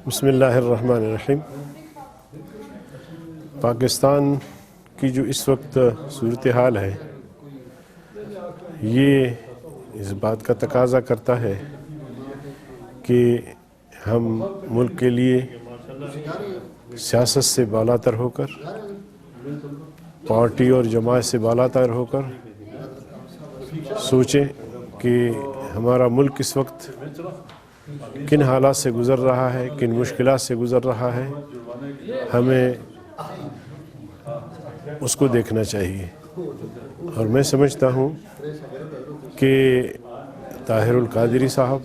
بسم اللہ الرحمن الرحیم۔ پاکستان کی جو اس وقت صورتحال ہے یہ اس بات کا تقاضا کرتا ہے کہ ہم ملک کے لیے سیاست سے بالاتر ہو کر، پارٹی اور جماعت سے بالاتر ہو کر سوچیں کہ ہمارا ملک اس وقت کن حالات سے گزر رہا ہے، کن مشکلات سے گزر رہا ہے، ہمیں اس کو دیکھنا چاہیے۔ اور میں سمجھتا ہوں کہ طاہر القادری صاحب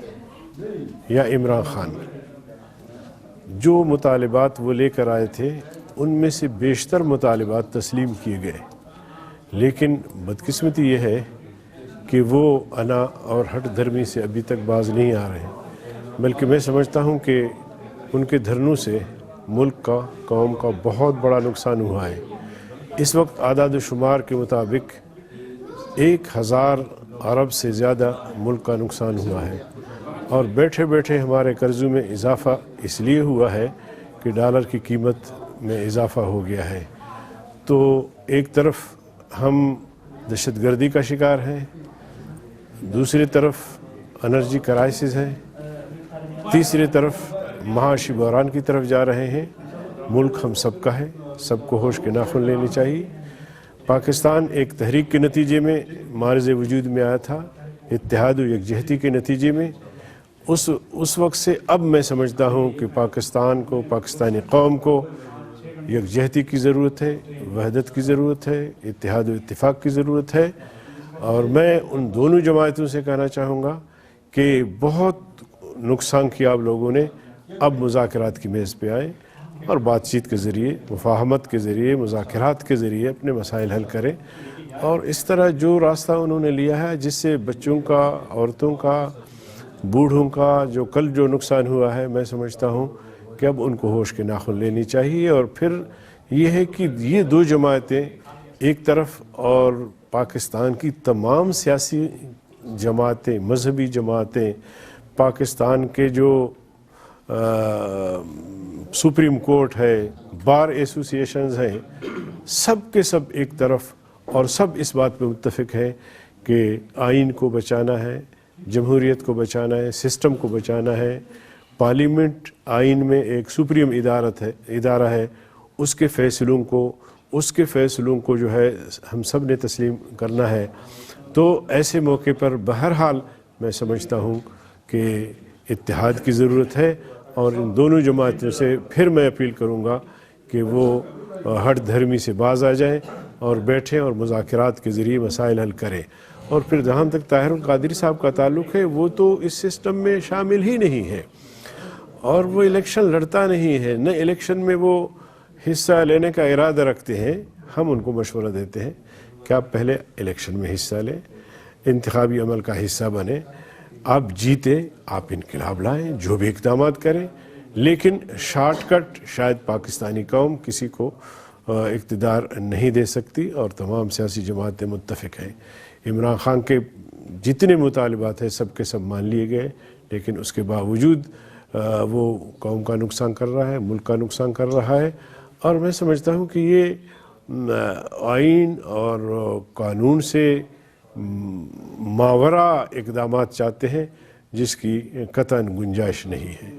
یا عمران خان جو مطالبات وہ لے کر آئے تھے ان میں سے بیشتر مطالبات تسلیم کیے گئے، لیکن بدقسمتی یہ ہے کہ وہ انا اور ہٹ دھرمی سے ابھی تک باز نہیں آ رہے، بلکہ میں سمجھتا ہوں کہ ان کے دھرنوں سے ملک کا، قوم کا بہت بڑا نقصان ہوا ہے۔ اس وقت اعداد و شمار کے مطابق 1000 ارب سے زیادہ ملک کا نقصان ہوا ہے، اور بیٹھے بیٹھے ہمارے قرضوں میں اضافہ اس لیے ہوا ہے کہ ڈالر کی قیمت میں اضافہ ہو گیا ہے۔ تو ایک طرف ہم دہشت گردی کا شکار ہیں، دوسری طرف انرجی کرائسس ہے، تیسری طرف معاشی بحران کی طرف جا رہے ہیں۔ ملک ہم سب کا ہے، سب کو ہوش کے ناخن لینے چاہیے۔ پاکستان ایک تحریک کے نتیجے میں معرض وجود میں آیا تھا، اتحاد و یکجہتی کے نتیجے میں۔ اس وقت سے اب میں سمجھتا ہوں کہ پاکستان کو، پاکستانی قوم کو یکجہتی کی ضرورت ہے، وحدت کی ضرورت ہے، اتحاد و اتفاق کی ضرورت ہے۔ اور میں ان دونوں جماعتوں سے کہنا چاہوں گا کہ بہت نقصان کیا آپ لوگوں نے، اب مذاکرات کی میز پہ آئیں اور بات چیت کے ذریعے، مفاہمت کے ذریعے، مذاکرات کے ذریعے اپنے مسائل حل کریں۔ اور اس طرح جو راستہ انہوں نے لیا ہے جس سے بچوں کا، عورتوں کا، بوڑھوں کا جو نقصان ہوا ہے، میں سمجھتا ہوں کہ اب ان کو ہوش کے ناخن لینی چاہیے۔ اور پھر یہ ہے کہ یہ دو جماعتیں ایک طرف اور پاکستان کی تمام سیاسی جماعتیں، مذہبی جماعتیں، پاکستان کے جو سپریم کورٹ ہے، بار ایسوسی ایشنز ہیں، سب کے سب ایک طرف، اور سب اس بات پہ متفق ہیں کہ آئین کو بچانا ہے، جمہوریت کو بچانا ہے، سسٹم کو بچانا ہے۔ پارلیمنٹ آئین میں ایک سپریم ادارہ ہے، اس کے فیصلوں کو جو ہے ہم سب نے تسلیم کرنا ہے۔ تو ایسے موقع پر بہرحال میں سمجھتا ہوں کہ اتحاد کی ضرورت ہے، اور ان دونوں جماعتوں سے پھر میں اپیل کروں گا کہ وہ ہٹ دھرمی سے باز آ جائیں اور بیٹھیں اور مذاکرات کے ذریعے مسائل حل کریں۔ اور پھر جہاں تک طاہر القادری صاحب کا تعلق ہے، وہ تو اس سسٹم میں شامل ہی نہیں ہے، اور وہ الیکشن لڑتا نہیں ہے، نہ الیکشن میں وہ حصہ لینے کا ارادہ رکھتے ہیں۔ ہم ان کو مشورہ دیتے ہیں کہ آپ پہلے الیکشن میں حصہ لیں، انتخابی عمل کا حصہ بنیں، آپ جیتے، آپ انقلاب لائیں، جو بھی اقدامات کریں، لیکن شارٹ کٹ شاید پاکستانی قوم کسی کو اقتدار نہیں دے سکتی، اور تمام سیاسی جماعتیں متفق ہیں۔ عمران خان کے جتنے مطالبات ہیں سب کے سب مان لیے گئے، لیکن اس کے باوجود وہ قوم کا نقصان کر رہا ہے، ملک کا نقصان کر رہا ہے۔ اور میں سمجھتا ہوں کہ یہ آئین اور قانون سے ماورا اقدامات چاہتے ہیں جس کی قطعاً گنجائش نہیں ہے۔